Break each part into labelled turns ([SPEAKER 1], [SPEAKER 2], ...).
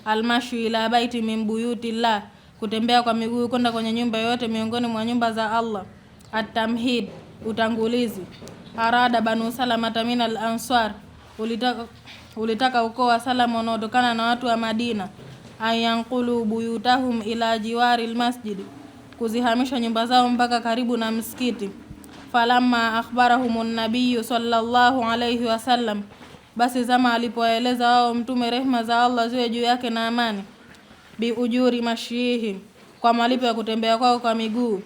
[SPEAKER 1] almashu ila baiti min buyutillah, kutembea kwa miguu kwenda kwenye nyumba yoyote miongoni mwa nyumba za Allah. At-tamhid, utangulizi. Arada Banu Salama min al-Ansar, ulitaka ukoo wa Salama unaotokana na watu wa Madina, ayanqulu buyutahum ila jiwari al-masjid, kuzihamisha nyumba zao mpaka karibu na msikiti. Falamma akhbarahum an-nabiy sallallahu alayhi wasallam, basi zama alipoeleza wao mtume rehma za Allah ziwe juu yake na amani, bi ujuri mashihim, kwa malipo ya kutembea kwao kwa miguu,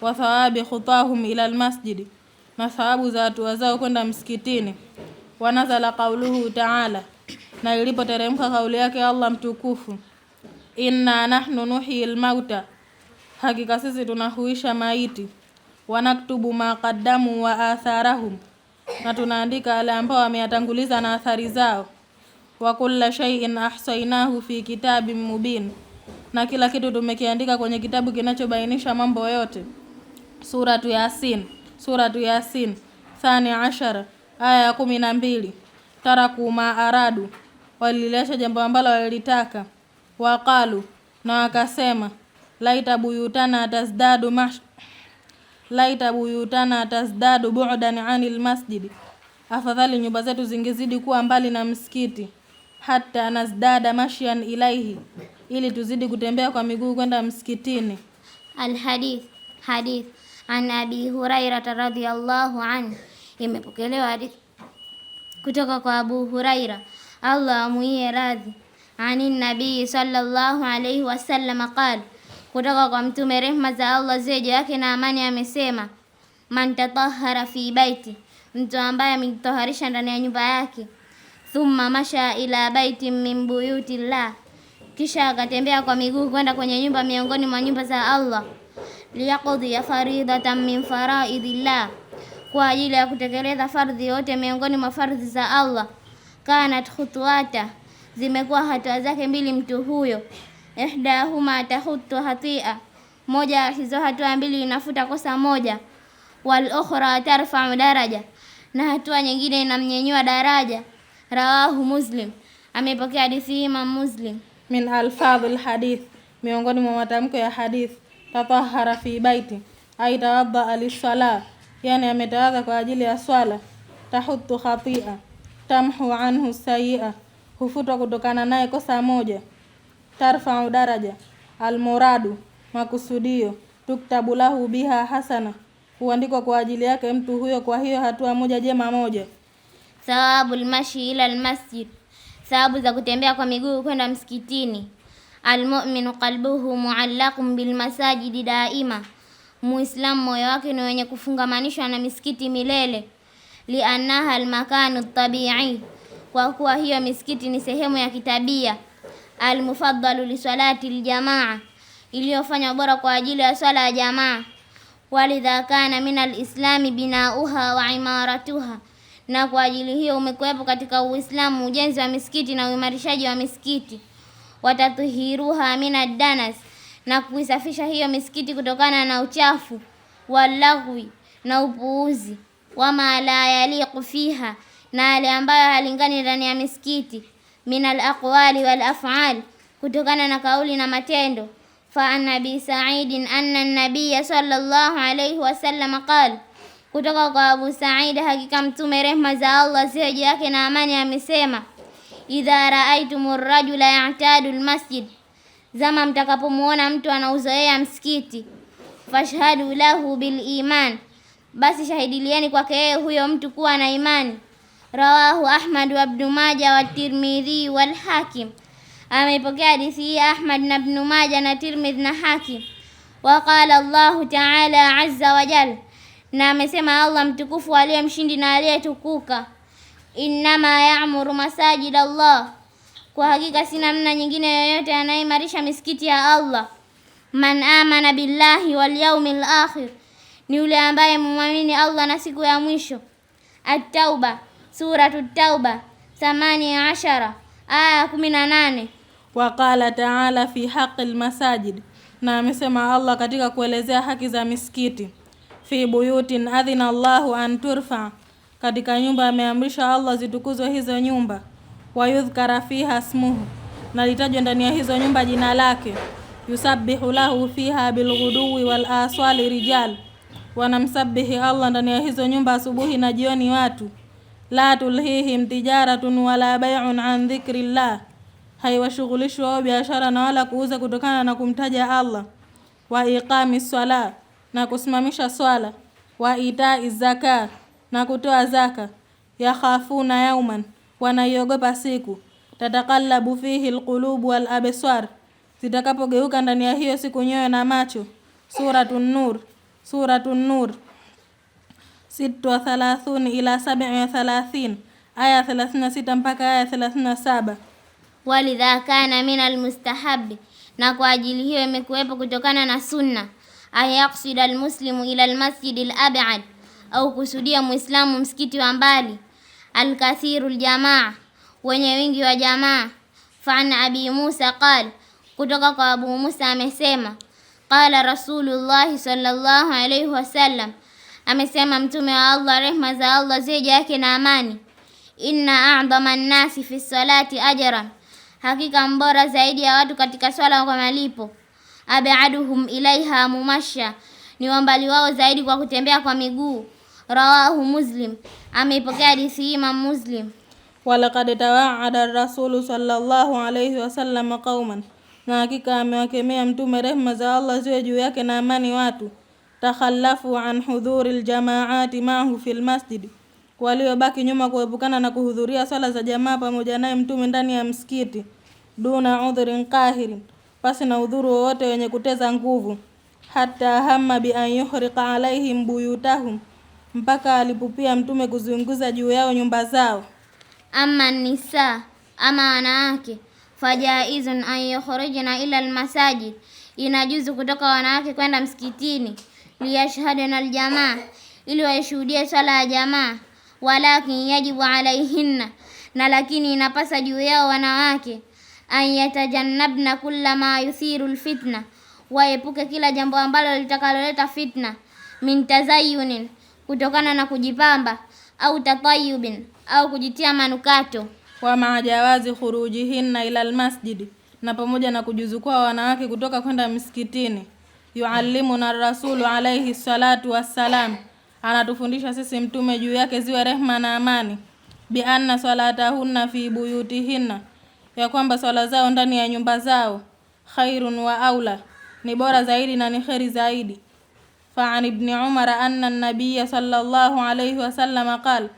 [SPEAKER 1] wa thawabi khutahum ila almasjid, na thawabu za hatua zao kwenda msikitini. Wanazala qauluhu ta'ala, na ilipoteremka kauli yake Allah mtukufu, inna nahnu nuhyil mauta, hakika sisi tunahuisha maiti, wanaktubu ma qaddamu wa atharahum, na tunaandika wale ambao wameyatanguliza na athari zao. Wa kulla shay'in ahsaynahu fi kitabin mubin, na kila kitu tumekiandika kwenye kitabu kinachobainisha mambo yote. Suratu Yasin thani ashara, aya ya 12. Taraku ma aradu, walilesha jambo ambalo walilitaka. Waqalu, na wakasema, laita buyutana tazdadu bu'dan anil masjid, afadhali nyumba zetu zingezidi kuwa mbali na msikiti. Hatta nazdada mashyan ilaihi, ili tuzidi kutembea kwa miguu kwenda msikitini.
[SPEAKER 2] Alhadith, hadith an Abi Hurairah radhiyallahu anhu, imepokelewa hadith kutoka kwa Abu Huraira, Allah amuie radhi, ani nabii sallallahu alayhi wasallam qala, kutoka kwa mtume rehma za Allah ziwe juu yake na amani amesema, man tatahhara fi baiti, mtu ambaye amejitaharisha ndani ya nyumba yake, thumma masha ila baiti min buyutillah, kisha akatembea kwa miguu kwenda kwenye nyumba miongoni mwa nyumba za Allah, liyaqdi faridatan min faraidillah, kwa ajili ya kutekeleza fardhi yote miongoni mwa fardhi za Allah. Kanat khutuwata, zimekuwa hatua zake mbili mtu huyo. Ihdahuma tahuttu hatia, moja ya hizo hatua mbili inafuta kosa moja. Wal ukhra tarfa'u daraja, na hatua nyingine inamnyenyua daraja. Rawahu Muslim, amepokea hadithi Imam Muslim.
[SPEAKER 1] Min alfadhil hadith, miongoni mwa matamko ya hadith, tatahhara fi baiti, ay tawadda lis-salah, yani ametawadha kwa ajili ya swala. Tahuttu khatia, tamhu anhu sayyi'a, hufutwa kutokana naye kosa moja. Tarfa'u daraja, almuradu, makusudio. Tuktabu lahu biha hasana, huandikwa kwa ajili yake mtu huyo kwa hiyo hatua moja jema moja.
[SPEAKER 2] Thawabul mashi ila almasjid, thawabu za kutembea kwa miguu kwenda msikitini. Almu'minu qalbuhu mu'allaqun bil masajidi daima, Muislamu moyo wake ni wenye kufungamanishwa na misikiti milele. Liannaha almakanu tabi'i, kwa kuwa hiyo misikiti ni sehemu ya kitabia. Almufaddalu li salati aljamaa, iliyofanywa bora kwa ajili ya swala ya jamaa. Walidha kana min alislami binauha wa imaratuha, na kwa ajili hiyo umekuwepo katika Uislamu ujenzi wa misikiti na uimarishaji wa misikiti. Watatuhiruha min ad-danas, na kuisafisha hiyo misikiti kutokana na uchafu, walagwi, na upuuzi, wama la yaliqu fiha, na yale ambayo halingani ndani ya misikiti, min al-aqwali wal af'al, kutokana na kauli na matendo. Fa an Abi Sa'id anna an-nabiy sallallahu alayhi wasallam qala, kutoka kwa Abu Sa'id, hakika mtume rehma za Allah ziwe juu yake na amani amesema, idha ra'aytumur rajula ya'tadu al-masjid, zama mtakapomuona mtu anauzoea msikiti, fashhadu lahu bil iman, basi shahidilieni kwake yeye huyo mtu kuwa na imani. Rawahu Ahmad wa Ibn Majah wa Tirmidhi wal Hakim, ameipokea hadithi hii Ahmad na Ibn Majah na Tirmidhi na Hakim. Wa qala Allah ta'ala azza wa jalla, na amesema Allah mtukufu aliye mshindi na aliyetukuka, innama ya'muru masajid Allah, kwa hakika sina namna nyingine yoyote anayeimarisha misikiti ya Allah. Man amana billahi wal yawmil akhir, ni yule ambaye muamini Allah na siku ya mwisho. At-Tauba, suratu Tauba 18 aya 18.
[SPEAKER 1] Waqala ta'ala fi haqqil masajid, na amesema Allah katika kuelezea haki za misikiti, fi buyutin adhina Allahu an turfa, katika nyumba ameamrisha Allah zitukuzwe hizo nyumba. Wa yudhkara fiha ismuhu, na litajwa ndani ya hizo nyumba jina lake. Yusabbihu lahu fiha bilghuduwi wal aswali rijal, wanamsabihi Allah ndani ya hizo nyumba asubuhi na jioni watu. La tulhihim tijaratun wala bay'un an dhikrillah, haiwashughulishi wao biashara na wala kuuza kutokana na kumtaja Allah. Wa iqami swala, na kusimamisha swala. Wa itai zaka, na kutoa zaka. Yakhafuna yauman, wanaiogopa siku. Tatakallabu fihi alqulubu wal absar, zitakapogeuka ndani ya hiyo siku nyoyo na macho. Suratun Nur 36 ila 37, aya 36 mpaka aya 37.
[SPEAKER 2] Walidha kana min almustahabi, na kwa ajili hiyo imekuwepo kutokana na sunna. Ayaksida almuslimu ila almasjid alab'ad, au kusudia muislamu msikiti wa mbali. Alkathiru aljamaa, wenye wingi wa jamaa. Fa'an Abi Musa qala, kutoka kwa Abu Musa amesema, qala Rasulullah sallallahu alayhi wasallam, amesema mtume wa Allah, rehma za Allah ziwe juu yake na amani, inna a'dhama an-nasi fi salati ajran, hakika mbora zaidi ya watu katika swala kwa malipo. Ab'aduhum ilaiha mumasha, ni wambali wao zaidi kwa kutembea kwa miguu. Rawahu Muslim, ameipokea hadithi Imam Muslim.
[SPEAKER 1] Walaqad tawa'ada ar-rasulu sallallahu alayhi wasallam qauman, na hakika amewakemea mtume, rehma za Allah ziwe juu yake na amani, watu. Takhallafu an hudhuril jamaati ma'ahu fil masjid, waliobaki nyuma kuepukana na kuhudhuria swala za jamaa pamoja naye mtume ndani ya msikiti. Duna udhrin qahirin, pasi na udhuru wowote wenye kuteza nguvu. Hata hamma bi an yuhriqa alaihim buyutahum, mpaka alipupia mtume kuzunguza juu yao nyumba zao.
[SPEAKER 2] Amma nisa, ama wanawake, fajaizun an yukhrijna ila almasajid, inajuzu kutoka wanawake kwenda msikitini. Liyashhaduna aljamaa, ili waishuhudie swala ya jamaa. Walakin yajibu alaihinna, na lakini inapasa juu yao wanawake, an yatajannabna kulla ma yuthiru alfitna, waepuke kila jambo ambalo litakaloleta fitna. Min tazayunin, kutokana na kujipamba. Au tatayubin, au kujitia manukato.
[SPEAKER 1] Wa maajawazi khurujihinna ila almasjid, na pamoja na kujuzu kwa wanawake kutoka kwenda msikitini. Yuallimuna rasulu alayhi salatu wassalam, anatufundisha sisi mtume juu yake ziwe rehma na amani. Bi anna salatahunna fi buyutihinna, ya kwamba swala zao ndani ya nyumba zao. Khairun wa aula, ni bora zaidi na ni kheri zaidi. Fa'an ibn Umar anna an-nabiy sallallahu alayhi wasallam qala,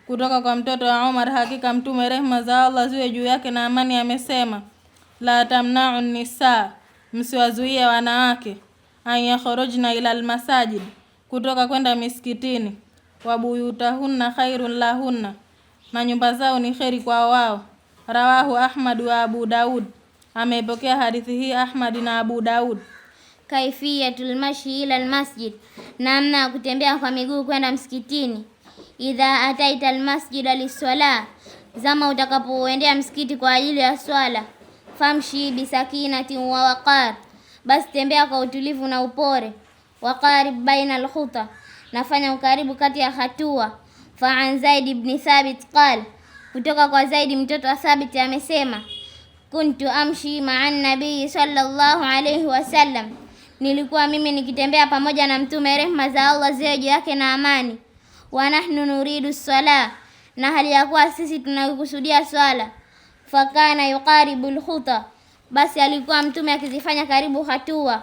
[SPEAKER 1] kutoka kwa mtoto wa Umar, hakika mtume, rehma za Allah ziwe juu yake na amani, amesema, la tamna'u an-nisa, msiwazuie wanawake, an yakhrujna ila al-masajid, kutoka kwenda misikitini. Wa buyutahunna khairun lahunna, na nyumba zao ni kheri kwa wao. Rawahu Ahmad wa Abu Daud, ameipokea hadithi hii Ahmad na Abu Daud.
[SPEAKER 2] Kaifiyatul mashi ila almasjid, namna ya kutembea kwa miguu kwenda msikitini. Idha ataita almasjida liswala, zama utakapoendea msikiti kwa ajili ya swala. Famshi bisakinatin wa waqar, basi tembea kwa utulivu na upore. Waqarib baina alkhuta, nafanya ukaribu kati ya hatua. Fa'an Zaid ibn Thabit qala, kutoka kwa Zaid mtoto wa Thabit amesema, kuntu amshi ma'an nabii sallallahu alayhi wasallam, nilikuwa mimi nikitembea pamoja na mtume, rehma za Allah ziwe juu yake na amani. Wa nahnu nuridu swala, na hali ya kuwa sisi tunakusudia swala. Fakana yuqaribu alkhuta, basi alikuwa mtume akizifanya karibu hatua.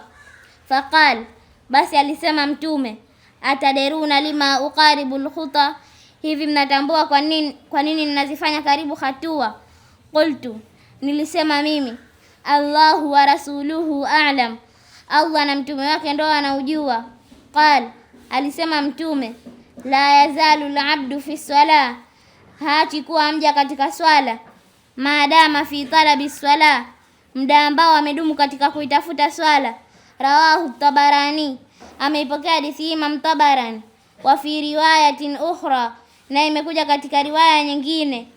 [SPEAKER 2] Faqal, basi alisema mtume, ataderuna lima uqaribu alkhuta, hivi mnatambua kwa nini ninazifanya karibu hatua? Qultu, nilisema mimi, Allahu wa rasuluhu a'lam, Allah na mtume wake ndo anaujua. Qal, alisema mtume, la yazalu al-abdu fi swala, haachi kuwa mja katika swala. Maadama fi talabi swala, muda ambao amedumu katika kuitafuta swala. Rawahu Tabarani, ameipokea hadithi Imam Tabarani. Wa fi riwayatin ukhra, na imekuja katika riwaya nyingine,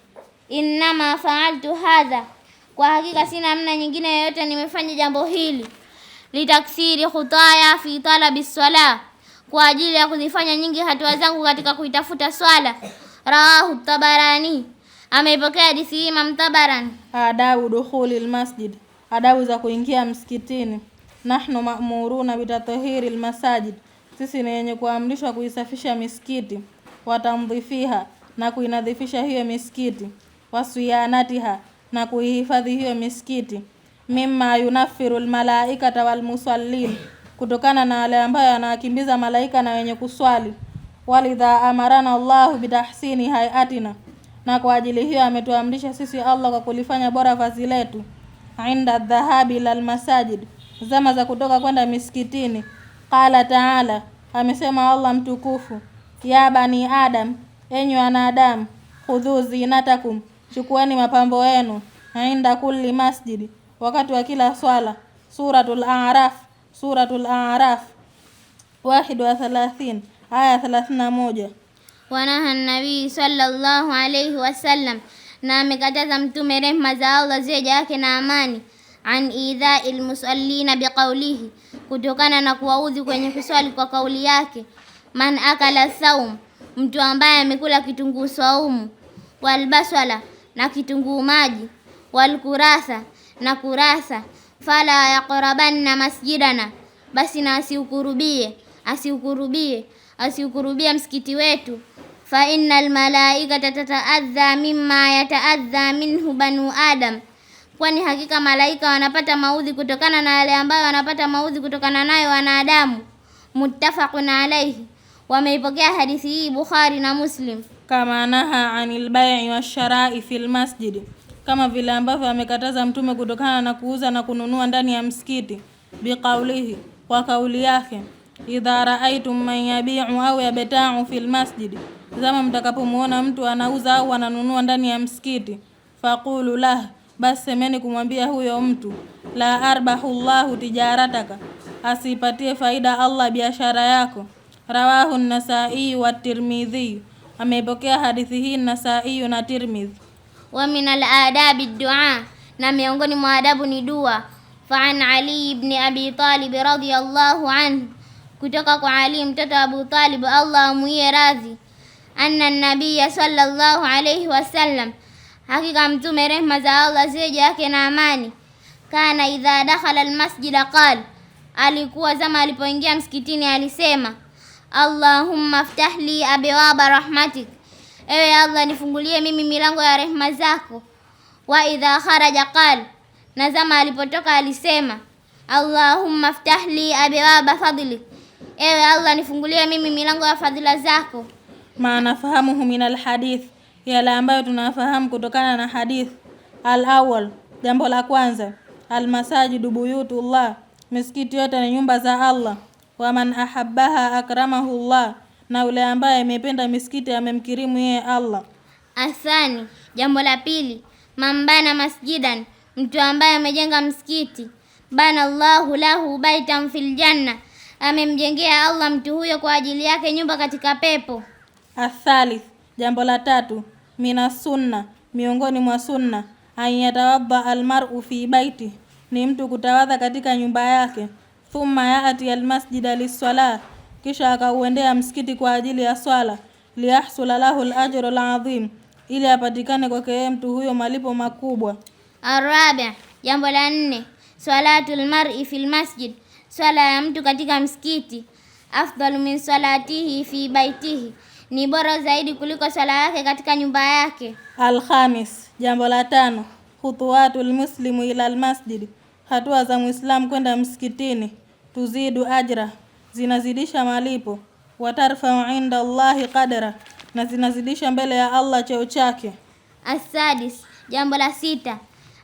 [SPEAKER 2] innama fa'altu hadha, kwa hakika sina namna nyingine yoyote nimefanya jambo hili. Litakthiri khutaya fi talabi swala, kwa ajili ya kuzifanya nyingi hatua zangu katika kuitafuta swala. Rawahu Tabarani, Ameipokea hadithi hii Imam Tabarani.
[SPEAKER 1] Adabu dukhuli almasjid, adabu za kuingia msikitini. Nahnu ma'muruna bitatahiri almasajid, sisi ni wenye kuamrishwa kuisafisha misikiti. Watamdhifiha, na kuinadhifisha hiyo misikiti. Wasiyanatiha, na kuihifadhi hiyo misikiti. Mimma yunafiru almalaikata walmusallin, kutokana na wale ambayo anawakimbiza malaika na wenye kuswali. Walidha amarana Allahu bitahsini hayatina, na kwa ajili hiyo ametuamrisha sisi Allah kwa kulifanya bora vazi letu. Inda dhahabi ila almasajid, zama za kutoka kwenda misikitini. Qala ta'ala, amesema Allah mtukufu, ya bani Adam, enyi wanadamu, khudhu zinatakum, chukueni mapambo yenu. Inda kulli masjid, wakati wa kila swala. Suratul A'raf 31 aya 31.
[SPEAKER 2] Wanaha nabii sallallahu alayhi wasallam, na amekataza mtume rehma za Allah ziwe juu yake na amani, an idha'il musallina biqaulihi, kutokana na kuwaudhi kwenye kuswali kwa kauli yake. Man akala saum, mtu ambaye amekula kitunguu saumu. Walbasala, na kitunguu maji. Walkurasa, na kurasa. Fala yaqrabanna masjidana, basi na asiukurubie msikiti wetu. Fa innal malaikata tataadha mimma yataadha minhu banu Adam, kwani hakika malaika wanapata maudhi kutokana na yale ambayo wanapata maudhi kutokana nayo wanadamu. Muttafaqun alayhi, wameipokea hadithi hii Bukhari na Muslim.
[SPEAKER 1] Kama naha anil bai'i washara'i fil masjid, kama vile ambavyo amekataza mtume kutokana na kuuza na kununua ndani ya msikiti. Biqaulihi, kwa kauli yake, idha ra'aytum man yabi'u au yabta'u fil masjid, zama mtakapomuona mtu anauza au ananunua ndani ya msikiti. Faqulu lah, basi semeni kumwambia huyo mtu, la arbahu Allahu tijarataka, asipatie faida Allah biashara yako. Rawahu an-Nasa'i wa Tirmidhi, ameipokea hadithi hii Nasa'i na Tirmidhi.
[SPEAKER 2] Wa min al-adabi ad-du'a, na miongoni mwa adabu ni dua. Fa an Ali ibn Abi Talib radhiyallahu anhu, kutoka kwa Ali mtoto wa Abu Talib Allah amuie radhi, anna nabiyya sallallahu alayhi wasallam, hakika mtume rehma za Allah ziwe juu yake na amani, kana idha dakhala almasjida qala, alikuwa zama alipoingia msikitini alisema, Allahumma aftah li abwaba rahmatik, ewe Allah nifungulie mimi milango ya rehma zako. Wa idha kharaja qala, na zama alipotoka alisema, Allahumma aftah li abwaba fadlik, ewe Allah nifungulie mimi milango ya fadhila zako.
[SPEAKER 1] Maana fahamuhu min alhadith, yale ambayo tunafahamu kutokana na hadith. Al-awwal, jambo la kwanza, almasajidu buyutullah, misikiti yote ni nyumba za Allah. Wa man ahabbaha akramahu Allah, na yule ambaye amependa misikiti amemkirimu yeye Allah.
[SPEAKER 2] Athani, jambo la pili, mambana masjidan, mtu ambaye amejenga msikiti. Bana Allahu lahu baitan fil janna, amemjengea Allah mtu huyo kwa ajili yake nyumba katika pepo.
[SPEAKER 1] Athalith, jambo la tatu, mina sunna, miongoni mwa sunna, ayatawadda almar'u fi baiti, ni mtu kutawadha katika nyumba yake. Thumma yaati almasjida lis-salah, kisha akauendea msikiti kwa ajili ya swala. Liyahsula lahu al-ajru al-azim, ili apatikane kwake mtu huyo malipo makubwa.
[SPEAKER 2] Arabi, jambo la nne, salatul mar'i fil masjid, swala ya mtu katika msikiti. Afdalu min salatihi fi baitihi, ni bora zaidi kuliko swala yake katika nyumba yake.
[SPEAKER 1] Al-khamis, jambo la tano, khutuwatul muslimu ila al-masjid, hatua za Muislamu kwenda msikitini. Tuzidu ajra, zinazidisha malipo. Watarfa'u inda Allahi qadra, na zinazidisha mbele ya Allah cheo chake.
[SPEAKER 2] Asadis, jambo la sita,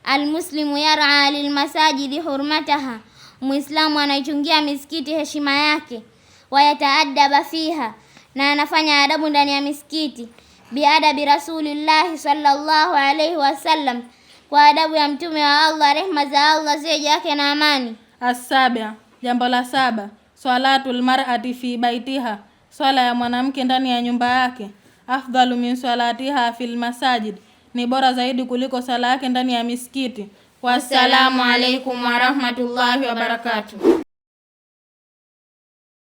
[SPEAKER 2] almuslimu yar'a lilmasajidi hurmataha, Muislamu anaichungia misikiti heshima yake. Wayataaddaba fiha, na anafanya adabu ndani ya misikiti. Biadabi Rasulillahi sallallahu alayhi wasallam, kwa adabu ya mtume wa Allah, rehma za Allah ziwe juu yake na amani.
[SPEAKER 1] As-sabi', jambo la saba, swalatul mar'ati fi baitiha, swala ya mwanamke ndani ya nyumba yake. Afdalu min salatiha fil masajid, ni bora zaidi kuliko sala yake ndani ya misikiti. Wassalamu alaykum wa rahmatullahi wa barakatuh.